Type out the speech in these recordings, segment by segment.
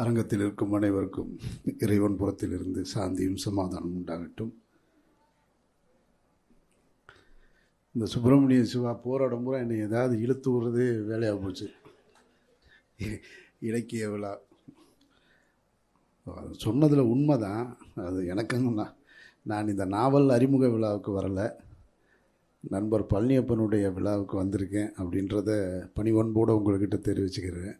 அரங்கத்தில் இருக்கும் அனைவருக்கும் இறைவன் புறத்திலிருந்து சாந்தியும் சமாதானம் உண்டாகட்டும். இந்த சுப்பிரமணிய சிவா போராட முறை என்னை ஏதாவது இழுத்து விடுறதே வேலையாக போச்சு. இலக்கிய விழா சொன்னதில் உண்மைதான். அது எனக்குன்னு நான் இந்த நாவல் அறிமுக விழாவுக்கு வரலை, நண்பர் பழனியப்பனுடைய விழாவுக்கு வந்திருக்கேன் அப்படின்றத பணிவன்போடு உங்கள்கிட்ட தெரிவிச்சுக்கிறேன்.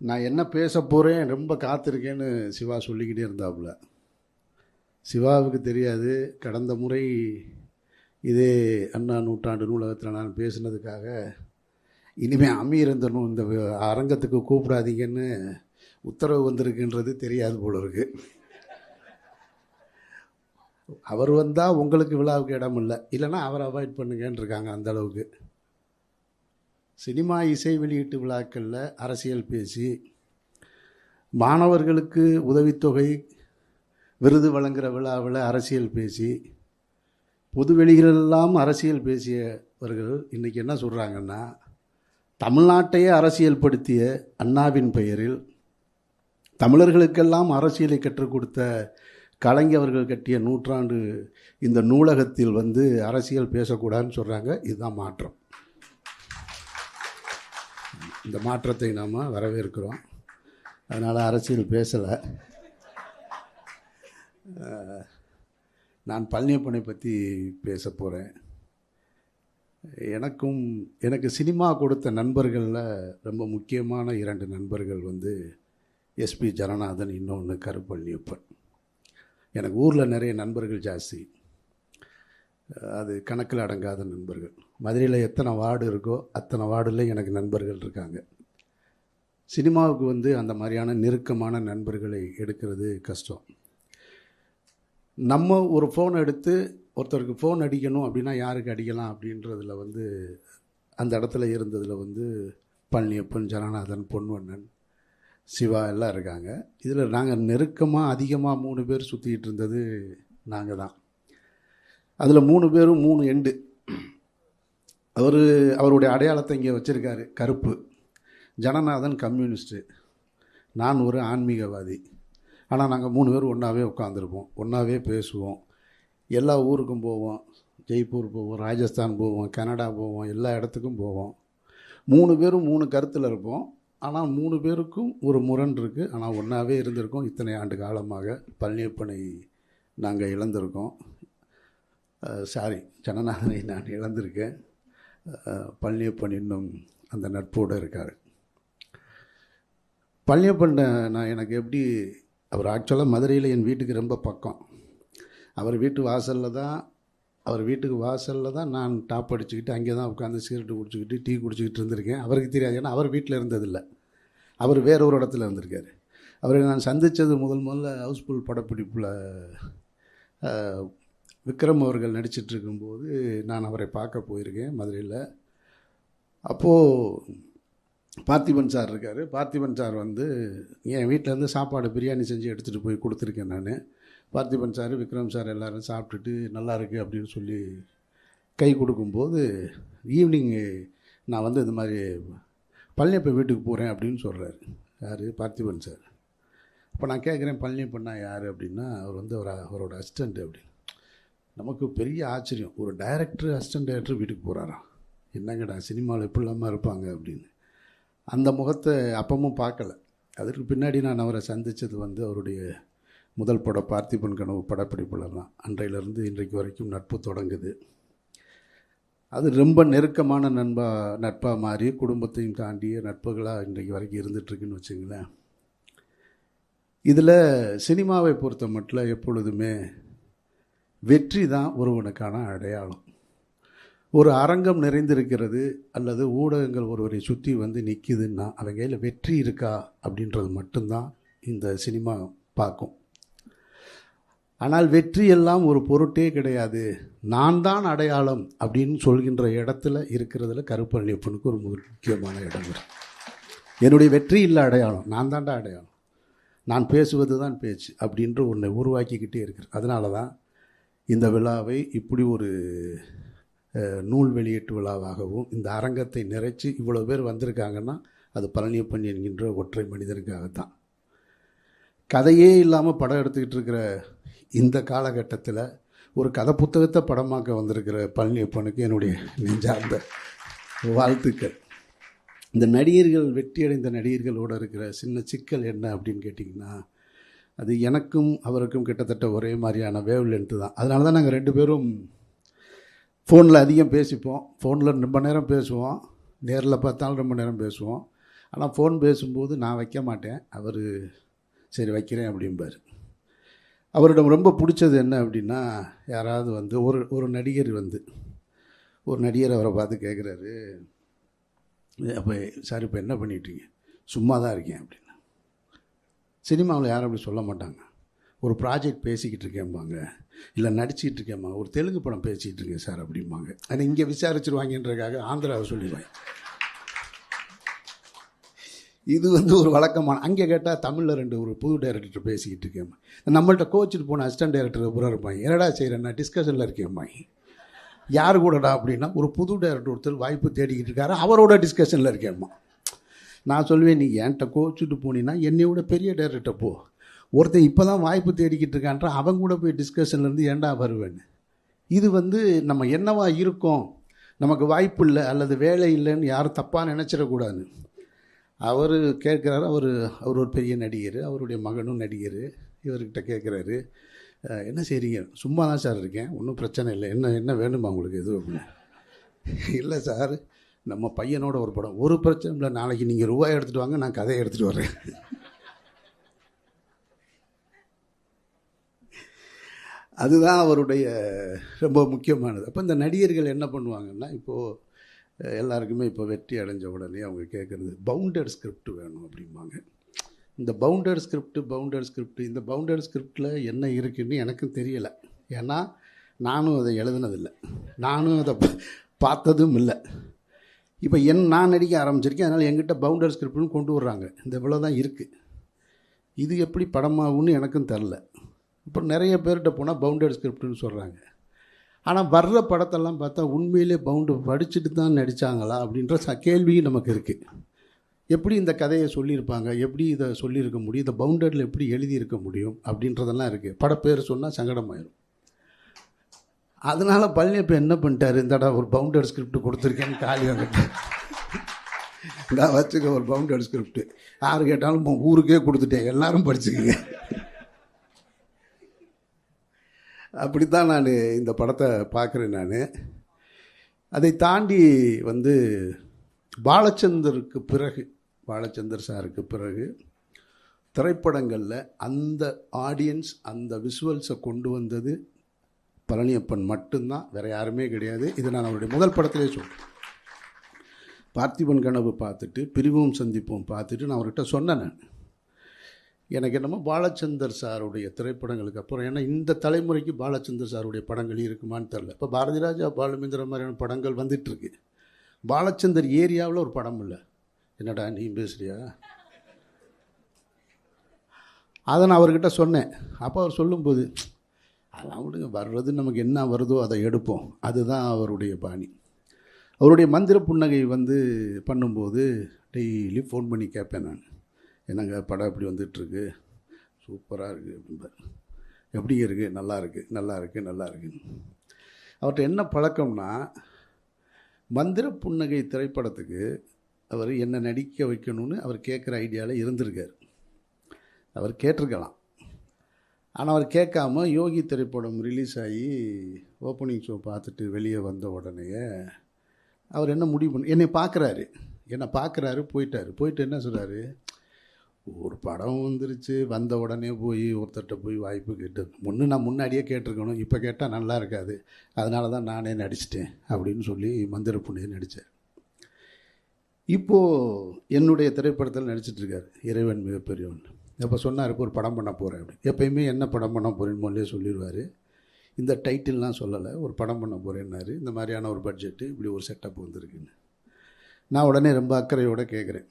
நான் என்ன பேச போகிறேன், ரொம்ப காத்திருக்கேன்னு சிவா சொல்லிக்கிட்டே இருந்தாப்புல. சிவாவுக்கு தெரியாது, கடந்த முறை இதே அண்ணா நூற்றாண்டு நூலகத்தில் நான் பேசினதுக்காக இனிமேல் அமீர் இந்த அரங்கத்துக்கு கூப்பிடாதீங்கன்னு உத்தரவு வந்திருக்குன்றது தெரியாது போல இருக்கு. அவர் வந்தால் உங்களுக்கு விழாவுக்கு இடம் இல்லை, இல்லைன்னா அவரை அவாய்ட் பண்ணுங்கன்னு இருக்காங்க. அந்த அளவுக்கு சினிமா இசை வெளியீட்டு விழாக்களில் அரசியல் பேசி, மாணவர்களுக்கு உதவித்தொகை விருது வழங்குகிற விழாவில் அரசியல் பேசி, பொதுவெளிகளெல்லாம் அரசியல் பேசியவர்கள் இன்றைக்கி என்ன சொல்கிறாங்கன்னா, தமிழ்நாட்டையே அரசியல்படுத்திய அண்ணாவின் பெயரில் தமிழர்களுக்கெல்லாம் அரசியலை கற்றுக் கொடுத்த கலைஞர்கள் கட்டிய நூற்றாண்டு இந்த நூலகத்தில் அரசியல் பேசக்கூடாதுன்னு சொல்கிறாங்க. இதுதான் மாற்றம். இந்த மாற்றத்தை நாம் வரவேற்கிறோம். அதனால் அரசியல் பேசலை. நான் பழனியப்பனை பற்றி பேச போகிறேன். எனக்கு சினிமா கொடுத்த நண்பர்களில் ரொம்ப முக்கியமான 2 நண்பர்கள் எஸ்பி ஜனநாதன், இன்னொன்று கருப்பழனியப்பன். எனக்கு ஊரில் நிறைய நண்பர்கள் ஜாஸ்தி, அது கணக்கில் அடங்காத நண்பர்கள். மதுரையில் எத்தனை வார்டு இருக்கோ அத்தனை வார்டில் எனக்கு நண்பர்கள் இருக்காங்க. சினிமாவுக்கு அந்த மாதிரியான நெருக்கமான நண்பர்களை எடுக்கிறது கஷ்டம். நம்ம ஒரு ஃபோன் எடுத்து ஒருத்தருக்கு ஃபோன் அடிக்கணும் அப்படின்னா யாருக்கு அடிக்கலாம் அப்படின்றதில் அந்த இடத்துல இருந்ததில் பழனியப்பன், ஜனநாதன், பொன்வண்ணன், சிவா எல்லாம் இருக்காங்க. இதில் நாங்கள் நெருக்கமாக அதிகமாக 3 பேர் சுற்றிக்கிட்டு இருந்தது நாங்கள் தான். அதில் 3 பேரும் 3 எண்டு. அவருடைய அடையாளத்தை இங்கே வச்சுருக்காரு, கருப்பு. ஜனநாதன் கம்யூனிஸ்ட்டு, நான் ஒரு ஆன்மீகவாதி. ஆனால் நாங்கள் 3 பேர் ஒன்றாவே உட்காந்துருப்போம், ஒன்றாவே பேசுவோம், எல்லா ஊருக்கும் போவோம், ஜெய்ப்பூர் போவோம், ராஜஸ்தான் போவோம், கனடா போவோம், எல்லா இடத்துக்கும் போவோம். 3 பேரும் 3 கருத்தில் இருப்போம். ஆனால் 3 பேருக்கும் ஒரு முரண் இருக்குது. ஆனால் ஒன்றாவே இருந்திருக்கோம். இத்தனை ஆண்டு காலமாக பழனியப்பனை நாங்கள் இழந்திருக்கோம். ஜனநாதனை நான் இழந்திருக்கேன். பழனியப்பன் இன்னும் அந்த நட்போடு இருக்கார். பழனியப்பன் எனக்கு எப்படி, அவர் ஆக்சுவலாக மதுரையில் என் வீட்டுக்கு ரொம்ப பக்கம். அவர் வீட்டுக்கு வாசலில் தான் நான் டாப் அடிச்சுக்கிட்டு அங்கே தான் உட்காந்து சிகரெட்டு குடிச்சிக்கிட்டு டீ குடிச்சிக்கிட்டு இருந்திருக்கேன். அவருக்கு தெரியாது, ஏன்னா அவர் வீட்டில் இருந்ததில்லை, அவர் வேற ஒரு இடத்துல இருந்திருக்கார். அவரை நான் சந்தித்தது முதல்ல ஹவுஸ்ஃபுல் படப்பிடிப்பில் விக்ரம் அவர்கள் நடிச்சிட்டு இருக்கும்போது நான் அவரை பார்க்க போயிருக்கேன் மதுரையில். அப்போது பார்த்திபன் சார் இருக்கார். பார்த்திபன் சார் என் வீட்டிலேருந்து சாப்பாடு பிரியாணி செஞ்சு எடுத்துகிட்டு போய் கொடுத்துருக்கேன் நான். பார்த்திபன் சார், விக்ரம் சார் எல்லோரும் சாப்பிட்டுட்டு நல்லா இருக்குது அப்படின்னு சொல்லி கை கொடுக்கும்போது, ஈவினிங்கு நான் இந்த மாதிரி பழனியப்பன் வீட்டுக்கு போகிறேன் அப்படின்னு சொல்கிறாரு. யார்? பார்த்திபன் சார். இப்போ நான் கேட்குறேன், பழனியப்பன்னா யார் அப்படின்னா, அவர் அவரோட அசிஸ்டண்ட்டு அப்படின்னு. நமக்கு பெரிய ஆச்சரியம், ஒரு டைரக்டர் அசிஸ்டன்ட் டைரக்டர் வீட்டுக்கு போகிறாராம். என்னங்கடா சினிமாவில் எப்படி இல்லாமல் இருப்பாங்க அப்படின்னு. அந்த முகத்தை அப்பவும் பார்க்கல. அதற்கு பின்னாடி நான் அவரை சந்தித்தது அவருடைய முதல் படம் பார்த்திபன் கனவு படப்பிடிப்புலலாம். அன்றையிலிருந்து இன்றைக்கு வரைக்கும் நட்பு தொடங்குது. அது ரொம்ப நெருக்கமான நட்பாக மாறி குடும்பத்தையும் தாண்டிய நட்புகளாக இன்றைக்கு வரைக்கும் இருந்துகிட்ருக்குன்னு வச்சுங்களேன். இதில் சினிமாவை பொறுத்த மட்டும் எப்பொழுதுமே வெற்றி தான் ஒருவனுக்கான அடையாளம். ஒரு அரங்கம் நிறைந்திருக்கிறது அல்லது ஊடகங்கள் ஒருவரை சுற்றி நிற்கிதுன்னா அவங்க கையில் வெற்றி இருக்கா அப்படின்றது மட்டும்தான் இந்த சினிமா பார்க்கும். ஆனால் வெற்றி எல்லாம் ஒரு பொருட்டே கிடையாது, நான் தான் அடையாளம் அப்படின்னு சொல்கின்ற இடத்துல இருக்கிறதுல கருப்பழனியப்பனுக்கு ஒரு முக்கியமான இடம் இருக்குது. என்னுடைய வெற்றி இல்லை அடையாளம், நான் தான்டா அடையாளம், நான் பேசுவது தான் பேச்சு அப்படின்ற ஒன்றை உருவாக்கிக்கிட்டே இருக்கிறேன். அதனால தான் இந்த விழாவை இப்படி ஒரு நூல் வெளியீட்டு விழாவாகவும் இந்த அரங்கத்தை நிறைச்சி இவ்வளோ பேர் வந்திருக்காங்கன்னா அது பழனியப்பன் என்கின்ற ஒற்றை மனிதனுக்காகத்தான். கதையே இல்லாமல் படம் எடுத்துக்கிட்டு இருக்கிற இந்த காலகட்டத்தில் ஒரு கதை புத்தகத்தை படமாக்க வந்திருக்கிற பழனியப்பனுக்கு என்னுடைய நெஞ்சார்ந்த வாழ்த்துக்கள். இந்த நடிகர்கள், வெற்றியடைந்த நடிகர்களோடு இருக்கிற சின்ன சிக்கல் என்ன அப்படின்னு கேட்டிங்கன்னா, அது எனக்கும் அவருக்கும் கிட்டத்தட்ட ஒரே மாதிரியான வேவ் லென்த்து தான். அதனால தான் நாங்கள் 2 பேரும் ஃபோனில் அதிகம் பேசிப்போம். ஃபோனில் ரொம்ப நேரம் பேசுவோம், நேரில் பார்த்தாலும் ரொம்ப நேரம் பேசுவோம். ஆனால் ஃபோன் பேசும்போது நான் வைக்க மாட்டேன், அவர் சரி வைக்கிறேன் அப்படிம்பார். அவரிடம் ரொம்ப பிடிச்சது என்ன அப்படின்னா, யாராவது வந்து ஒரு நடிகர் அவரை பார்த்து கேட்குறாரு, அப்போ சார் இப்போ என்ன பண்ணிட்டீங்க? சும்மா தான் இருக்கேன் அப்படின்னா. சினிமாவில் யாரும் அப்படி சொல்ல மாட்டாங்க. ஒரு ப்ராஜெக்ட் பேசிக்கிட்டு இருக்கேன்பாங்க, இல்லை நடிச்சிக்கிட்டு இருக்கேன்பாங்க, ஒரு தெலுங்கு படம் பேசிக்கிட்டு இருக்கேன் சார் அப்படிம்பாங்க. ஆனால் இங்கே விசாரிச்சிருவாங்கன்றதுக்காக ஆந்திராவை சொல்லிடுவாங்க. இது வந்து ஒரு வழக்கமான. அங்கே கேட்டால் தமிழில் ஒரு புது டைரக்டர் பேசிக்கிட்டு இருக்கேன். நம்மள்கிட்ட கோச்சிட்டு போன அசிஸ்டன்ட் டைரக்டர் பூரா இருப்பாங்க, என்னடா செய்கிறேன்னா டிஸ்கஷனில் இருக்கேம்பாங்க. யார் கூடடா அப்படின்னா, ஒரு புது டைரக்டர் ஒருத்தர் வாய்ப்பு தேடிக்கிட்டு இருக்காரு, அவரோட டிஸ்கஷனில் இருக்கேம்மா. நான் சொல்லுவேன், நீ என்கிட்ட கோச்சிட்டு போனீங்கன்னா என்னை விட பெரிய டைரக்டர் போ. ஒருத்தன் இப்போ தான் வாய்ப்பு தேடிக்கிட்டு இருக்கான்ற அவன் கூட போய் டிஸ்கஷன்லேருந்து ஏண்டா வருவேன்னு. இது வந்து நம்ம என்னவா இருக்கோம், நமக்கு வாய்ப்பு இல்லை அல்லது வேலை இல்லைன்னு யாரும் தப்பாக நினச்சிடக்கூடாது. அவர் கேட்குறாரு, அவர் ஒரு பெரிய நடிகர், அவருடைய மகனும் நடிகர். இவர்கிட்ட கேட்குறாரு, என்ன செய்கிறீங்க? சும்மா தான் சார் இருக்கேன், ஒன்றும் பிரச்சனை இல்லை, என்ன வேணுமா உங்களுக்கு எதுவும் அப்படின்னு. இல்லை சார், நம்ம பையனோட ஒரு படம், ஒரு பிரச்சனை இல்லை, நாளைக்கு நீங்கள் ரூபாய் எடுத்துகிட்டு வாங்க, நான் கதையை எடுத்துகிட்டு வரேன். அதுதான் அவருடைய ரொம்ப முக்கியமானது. அப்போ இந்த நடிகர்கள் என்ன பண்ணுவாங்கன்னா, இப்போது எல்லாருக்குமே இப்போ வெற்றி அடைஞ்ச உடனே அவங்க கேட்குறது பவுண்டட் ஸ்கிரிப்ட் வேணும் அப்படிம்பாங்க. இந்த பவுண்டட் ஸ்கிரிப்ட் இந்த பவுண்டட் ஸ்கிரிப்டில் என்ன இருக்குதுன்னு எனக்கும் தெரியலை. ஏன்னா நானும் அதை எழுதுனதில்லை, நானும் அதை பார்த்ததும் இல்லை. இப்போ நான் நடிக்க ஆரம்பிச்சிருக்கேன், அதனால் என்கிட்ட பவுண்டட் ஸ்கிரிப்ட்னு கொண்டு வர்றாங்க. இந்த இவ்வளோ தான் இருக்குது, இது எப்படி படமாகும்னு எனக்கும் தெரில. அப்புறம் நிறைய பேர்கிட்ட போனால் பவுண்டட் ஸ்கிரிப்ட்னு சொல்கிறாங்க. ஆனால் வர்ற படத்தெல்லாம் பார்த்தா உண்மையிலே பவுண்டு படிச்சுட்டு தான் நடித்தாங்களா அப்படின்ற கேள்வியும் நமக்கு இருக்குது. எப்படி இந்த கதையை சொல்லியிருப்பாங்க, எப்படி இதை சொல்லியிருக்க முடியும், இந்த பவுண்டடில் எப்படி எழுதியிருக்க முடியும் அப்படின்றதெல்லாம் இருக்குது. படப்பேர் சொன்னால் சங்கடமாயிடும். அதனால் பழனியப்பன் என்ன பண்ணிட்டார், இந்தடா ஒரு பவுண்டட் ஸ்கிரிப்ட் கொடுத்துருக்கேன்னு காலி வந்துட்டு, நான் வச்சுக்க ஒரு பவுண்டட் ஸ்கிரிப்ட், யார் கேட்டாலும் ஊருக்கே கொடுத்துட்டேன், எல்லாரும் படிச்சுக்கங்க. அப்படித்தான் நான் இந்த படத்தை பார்க்குறேன். நான் அதை தாண்டி வந்து பாலச்சந்தர் சாருக்கு பிறகு திரைப்படங்களில் அந்த ஆடியன்ஸ், அந்த விஷுவல்ஸை கொண்டு வந்தது பழனியப்பன் மட்டும்தான், வேறு யாருமே கிடையாது. இது நான் அவருடைய முதல் படத்திலே சொல்கிறேன். பார்த்திபன் கனவு பார்த்துட்டு, பிரிவும் சந்திப்போம் பார்த்துட்டு நான் அவர்கிட்ட சொன்னேன், நான் எனக்கு என்னமோ பாலச்சந்தர் சாருடைய திரைப்படங்களுக்கு அப்புறம், ஏன்னா இந்த தலைமுறைக்கு பாலச்சந்தர் சாருடைய படங்கள் இருக்குமான்னு தெரில. இப்போ பாரதி ராஜா, பாலுமேந்திர மாதிரியான படங்கள் வந்துட்டுருக்கு, பாலச்சந்தர் ஏரியாவில் ஒரு படம் இல்லை. என்னடா நீ பேசுறியா? அதை நான் அவர்கிட்ட சொன்னேன். அப்போ அவர் சொல்லும்போது, அதெல்லாம் விடுங்க, வர்றது நமக்கு என்ன வருதோ அதை எடுப்போம், அதுதான் அவருடைய பாணி. அவருடைய மந்திர புன்னகை வந்து பண்ணும்போது டெய்லி ஃபோன் பண்ணி கேட்பேன் நான், என்னங்க படம் எப்படி வந்துட்டுருக்கு, சூப்பராக இருக்குது அப்படிம்பார். எப்படி இருக்குது? நல்லா இருக்குது. அவர்கிட்ட என்ன பழக்கம்னா, மந்திர புன்னகை திரைப்படத்துக்கு அவர் என்ன நடிக்க வைக்கணும்னு அவர் கேட்குற ஐடியாவில் இருந்திருக்கார். அவர் கேட்டிருக்கலாம், ஆனால் அவர் கேட்காம யோகி திரைப்படம் ரிலீஸ் ஆகி ஓப்பனிங் ஷோ பார்த்துட்டு வெளியே வந்த உடனே அவர் என்ன முடிவு பண்ணி என்னை பார்க்குறாரு, போயிட்டு என்ன சொல்கிறாரு, ஒரு படம் வந்துருச்சு, வந்த உடனே போய் ஒருத்தர்கிட்ட போய் வாய்ப்பு கேட்டு நான் முன்னாடியே கேட்டிருக்கணும், இப்போ கேட்டால் நல்லா இருக்காது, அதனால தான் நானே நடிச்சிட்டேன் அப்படின்னு சொல்லி மந்திர புண்ணியை நடித்தார். இப்போது என்னுடைய திரைப்படத்தில் நடிச்சிட்ருக்கார், இறைவன் மிகப்பெரியவன். அப்போ சொன்னார், இப்போ ஒரு படம் பண்ண போகிறேன் அப்படின்னு. எப்போயுமே என்ன படம் பண்ண போகிறேன்னு முதலே சொல்லிடுவார். இந்த டைட்டில்லாம் சொல்லலை, ஒரு படம் பண்ண போகிறேன்னாரு. இந்த மாதிரியான ஒரு பட்ஜெட்டு, இப்படி ஒரு செட்டப் வந்திருக்குன்னு. நான் உடனே ரொம்ப அக்கறையோடு கேட்குறேன்,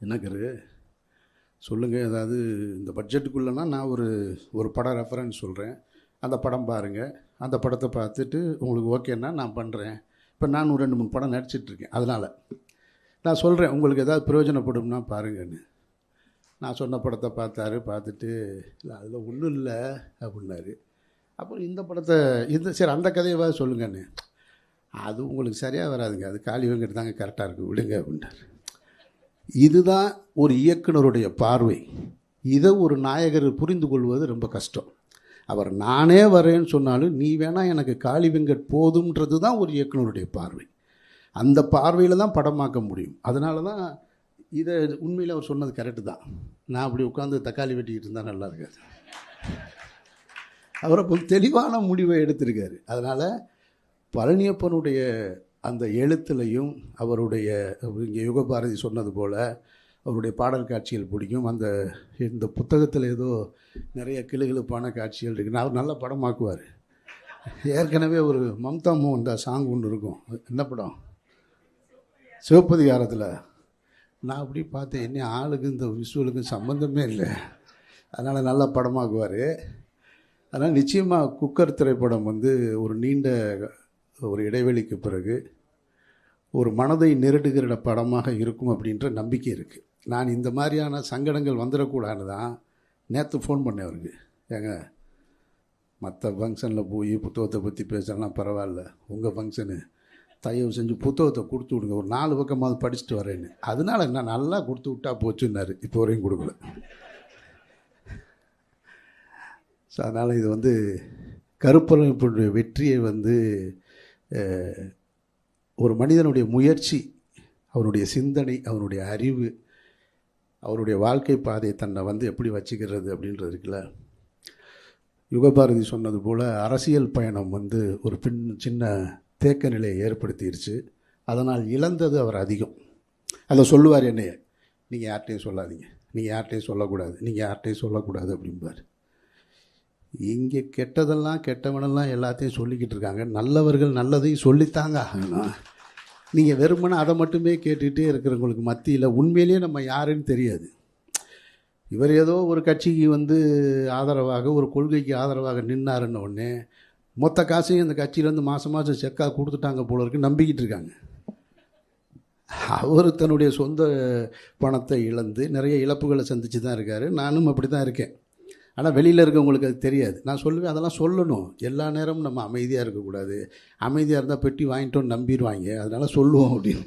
என்னக்கரு சொல்லுங்கள், ஏதாவது இந்த பட்ஜெட்டுக்குள்ளேனா நான் ஒரு படம் ரெஃபரன்ஸ் சொல்கிறேன், அந்த படம் பாருங்கள், அந்த படத்தை பார்த்துட்டு உங்களுக்கு ஓகேன்னா நான் பண்ணுறேன். இப்போ நான் 2-3 படம் நடிச்சிட்ருக்கேன், அதனால் நான் சொல்கிறேன் உங்களுக்கு ஏதாவது பிரயோஜனப்படும்னா பாருங்கன்னு. நான் சொன்ன படத்தை பார்த்தாரு. பார்த்துட்டு இல்லை அதில் ஒன்றும் இல்லை அப்படின்னாரு. அப்புறம் இந்த படத்தை சரி அந்த கதையவாது சொல்லுங்கன்னு. அது உங்களுக்கு சரியாக வராதுங்க, அது காளி வெங்கட் தாங்க கரெக்டாக இருக்குது, விடுங்க அப்படின்ட்டார். இதுதான் ஒரு இயக்குனருடைய பார்வை. இதை ஒரு நாயகர் புரிந்து கொள்வது ரொம்ப கஷ்டம். அவர் நானே வரேன்னு சொன்னாலும் நீ வேணால் எனக்கு காளி வெங்கட் போதும்ன்றது தான் ஒரு இயக்குனருடைய பார்வை. அந்த பார்வையில் தான் படமாக்க முடியும். அதனால தான் இதை உண்மையில் அவர் சொன்னது கரெக்டு தான். நான் அப்படி உட்காந்து தக்காளி வெட்டிக்கிட்டு இருந்தால் நல்லா இருக்காது. அவர் அப்போ தெளிவான முடிவை எடுத்திருக்காரு. அதனால் பழனியப்பனுடைய அந்த எழுத்துலையும் அவருடைய இங்கே யுகபாரதி சொன்னது போல் அவருடைய பாடல் காட்சிகள் பிடிக்கும். இந்த புத்தகத்தில் ஏதோ நிறைய கிளுகிழுப்பான காட்சிகள் இருக்குது. அவர் நல்ல படமாக்குவார். ஏற்கனவே ஒரு மம்தா மோகன் தான் சாங் ஒன்று இருக்கும். என்ன படம்? சிவப்பதிகாரத்தில். நான் அப்படி பார்த்தேன், என்ன ஆளுக்கு இந்த விஷுவலுக்கும் சம்மந்தமே இல்லை. அதனால் நல்லா படமாக்குவார். அதனால் நிச்சயமாக குக்கர் திரைப்படம் ஒரு நீண்ட ஒரு இடைவெளிக்கு பிறகு ஒரு மனதை நெருடுகிற படமாக இருக்கும் அப்படின்ற நம்பிக்கை இருக்குது. நான் இந்த மாதிரியான சங்கடங்கள் வந்துடக்கூடாதுன்னு தான் நேற்று ஃபோன் பண்ணேன் அவருக்கு. ஏங்க, மற்ற ஃபங்க்ஷனில் போய் புத்தகத்தை பற்றி பேசலாம் பரவாயில்ல, உங்கள் ஃபங்க்ஷனு தயவு செஞ்சு புத்தகத்தை கொடுத்து விடுங்க, ஒரு 4 பக்கமாவது படிச்சுட்டு வரேன்னு. அதனால் என்ன நல்லா கொடுத்து விட்டா போச்சுன்னாரு. இப்போ வரையும் கொடுக்கல. ஸோ அதனால் இது கருப்பரனுடைய வெற்றியை ஒரு மனிதனுடைய முயற்சி, அவனுடைய சிந்தனை, அவனுடைய அறிவு, அவருடைய வாழ்க்கை பாதையை தன்னை எப்படி வச்சுக்கிறது அப்படின்றது இருக்குல்ல. யுகபாரதி சொன்னது போல் அரசியல் பயணம் ஒரு சின்ன தேக்க நிலையை ஏற்படுத்திடுச்சு. அதனால் இழந்தது அவர் அதிகம். அதை சொல்லுவார், என்னைய நீங்கள் யார்கிட்டையும் சொல்லாதீங்க, நீங்கள் யார்கிட்டையும் சொல்லக்கூடாது, நீங்கள் யார்கிட்டையும் சொல்லக்கூடாது அப்படிம்பார். இங்கே கெட்டவனெல்லாம் எல்லாத்தையும் சொல்லிக்கிட்டு இருக்காங்க. நல்லவர்கள் நல்லதையும் சொல்லித்தாங்க ஆகணும். நீங்கள் வெறுமனே அதை மட்டுமே கேட்டுகிட்டே இருக்கிறவங்களுக்கு மத்தியில் உண்மையிலேயே நம்ம யாருன்னு தெரியாது. இவர் ஏதோ ஒரு கட்சிக்கு ஆதரவாக, ஒரு கொள்கைக்கு ஆதரவாக நின்னாருன்ன உடனே மொத்த காசையும் இந்த கட்சியிலேருந்து மாதம் மாதம் செக்காக கொடுத்துட்டாங்க போல இருக்கு நம்பிக்கிட்டு இருக்காங்க. அவர் தன்னுடைய சொந்த பணத்தை இழந்து நிறைய இழப்புகளை சந்தித்து தான் இருக்கார். நானும் அப்படி தான் இருக்கேன். ஆனால் வெளியில் இருக்கவங்களுக்கு அது தெரியாது. நான் சொல்லுவேன், அதெல்லாம் சொல்லணும். எல்லா நேரமும் நம்ம அமைதியாக இருக்கக்கூடாது. அமைதியாக இருந்தால் பெட்டி வாங்கிட்டோன்னு நம்பிடுவாங்க. அதனால் சொல்லுவோம் அப்படின்னு.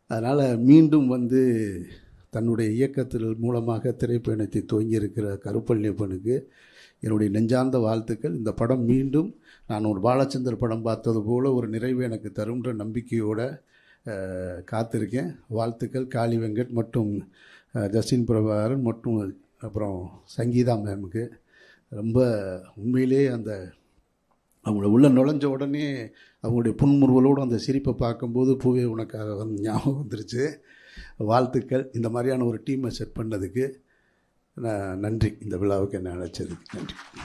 அதனால் மீண்டும் தன்னுடைய இயக்கத்தில் மூலமாக திரைப்பயணத்தை துவங்கியிருக்கிற கருப்பழனியப்பனுக்கு என்னுடைய நெஞ்சார்ந்த வாழ்த்துக்கள். இந்த படம் மீண்டும் நான் ஒரு பாலச்சந்தர் படம் பார்த்தது போல் ஒரு நிறைவு எனக்கு தரும்ன்ற நம்பிக்கையோடு காத்திருக்கேன். வாழ்த்துக்கள் காளி வெங்கட் மற்றும் ஜஸ்டின் பிரபாகரன் மற்றும் அப்புறம் சங்கீதா மேமுக்கு. ரொம்ப உண்மையிலே அவங்கள உள்ள நுழைஞ்ச உடனே அவங்களுடைய புன்முறுவலோடு அந்த சிரிப்பை பார்க்கும்போது பூவே உனக்காக ஞாபகம் வந்துருச்சு. வாழ்த்துக்கள். இந்த மாதிரியான ஒரு டீமை செட் பண்ணதுக்கு நன்றி. இந்த விழாவுக்கு என்ன அழைச்சதுக்கு நன்றி.